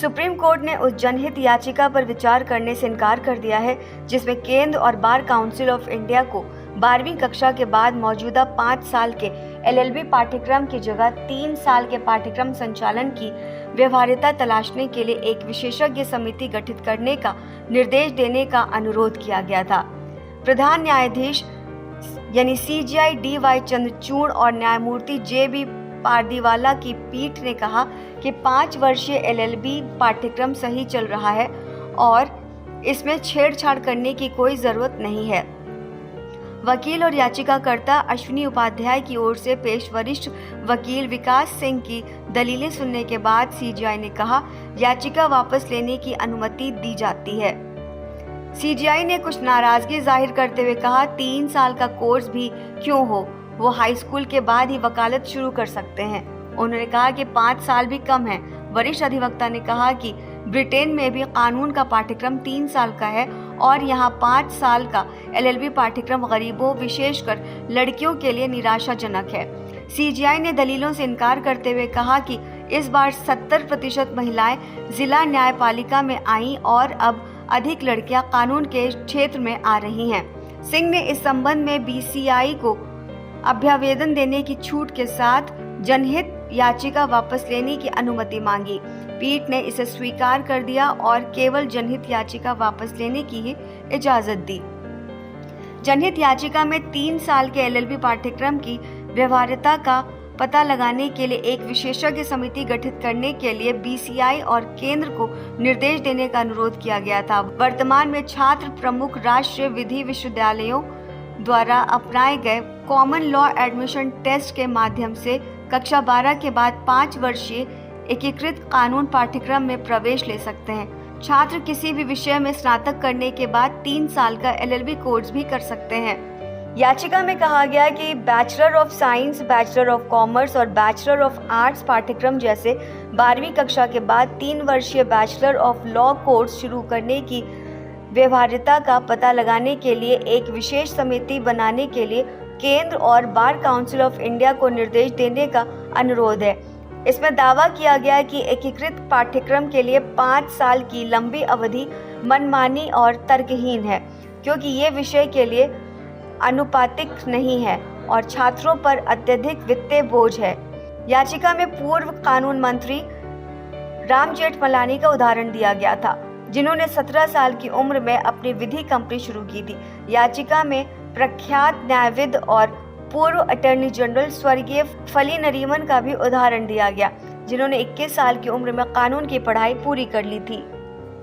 Supreme court ने उस जनहित याचिका पर विचार करने से इनकार कर दिया है जिसमें केंद्र और बार काउंसिल ऑफ इंडिया को 12वीं कक्षा के बाद मौजूदा 5 साल के LLB पाठ्यक्रम की जगह 3 साल के पाठ्यक्रम संचालन की व्यवहार्यता तलाशने के लिए एक विशेषज्ञ समिति गठित करने का निर्देश देने का अनुरोध किया गया था। प्रधान न्यायाधीश यानी CJI DY चंद्रचूड़ और न्यायमूर्ति JB पारदीवाला की पीठ ने कहा कि 5 वर्षीय LLB पाठ्यक्रम सही चल रहा है और इसमें छेड़छाड़ करने की कोई जरूरत नहीं है। वकील और याचिकाकर्ता अश्विनी उपाध्याय की ओर से पेश वरिष्ठ वकील विकास सिंह की दलीलें सुनने के बाद CJI ने कहा याचिका वापस लेने की अनुमति दी जाती है। CJI ने कुछ नाराजगी जाहिर करते हुए कहा 3 साल का कोर्स भी क्यों हो, वो हाई स्कूल के बाद ही वकालत शुरू कर सकते हैं। उन्होंने कहा कि 5 साल भी कम है। वरिष्ठ अधिवक्ता ने कहा कि ब्रिटेन में भी कानून का पाठ्यक्रम 3 साल का है और यहाँ 5 साल का LLB पाठ्यक्रम गरीबों विशेषकर लड़कियों के लिए निराशाजनक है। CJI ने दलीलों से इनकार करते हुए कहा कि इस बार 70% महिलाएं जिला न्यायपालिका में आईं और अब अधिक लड़कियां कानून के क्षेत्र में आ रही हैं। सिंह ने इस संबंध में BCI को अभ्यावेदन देने की छूट के साथ जनहित याचिका वापस लेने की अनुमति मांगी। पीठ ने इसे स्वीकार कर दिया और केवल जनहित याचिका वापस लेने की ही इजाजत दी। जनहित याचिका में 3 साल के LLB पाठ्यक्रम की व्यवहार्यता का पता लगाने के लिए एक विशेषज्ञ समिति गठित करने के लिए BCI और केंद्र को निर्देश देने का अनुरोध किया गया था। वर्तमान में छात्र प्रमुख राष्ट्रीय विधि विश्वविद्यालयों द्वारा अपनाए गए कॉमन लॉ एडमिशन टेस्ट के माध्यम से कक्षा 12 के बाद 5 वर्षीय एकीकृत कानून पाठ्यक्रम में प्रवेश ले सकते हैं। छात्र किसी भी विषय में स्नातक करने के बाद 3 साल का LLB कोर्स भी कर सकते हैं। याचिका में कहा गया कि bachelor of science, bachelor of commerce और बैचलर ऑफ आर्ट्स पाठ्यक्रम जैसे 12वीं कक्षा के बाद 3 वर्षीय बैचलर ऑफ लॉ कोर्स शुरू करने की व्यवहार्यता का पता लगाने के लिए एक विशेष समिति बनाने के लिए केंद्र और बार काउंसिल ऑफ इंडिया को निर्देश देने का अनुरोध है। इसमें दावा किया गया कि एकीकृत पाठ्यक्रम के लिए 5 साल की लंबी अवधि मनमानी और तर्कहीन है क्योंकि ये विषय के लिए अनुपातिक नहीं है और छात्रों पर अत्यधिक वित्तीय बोझ है। याचिका में पूर्व कानून मंत्री राम जेठमलानी का उदाहरण दिया गया था जिन्होंने 17 साल की उम्र में अपनी विधि कंपनी शुरू की थी। याचिका में प्रख्यात न्यायविद और पूर्व अटॉर्नी जनरल स्वर्गीय फली नरीमन का भी उदाहरण दिया गया जिन्होंने 21 साल की उम्र में कानून की पढ़ाई पूरी कर ली थी।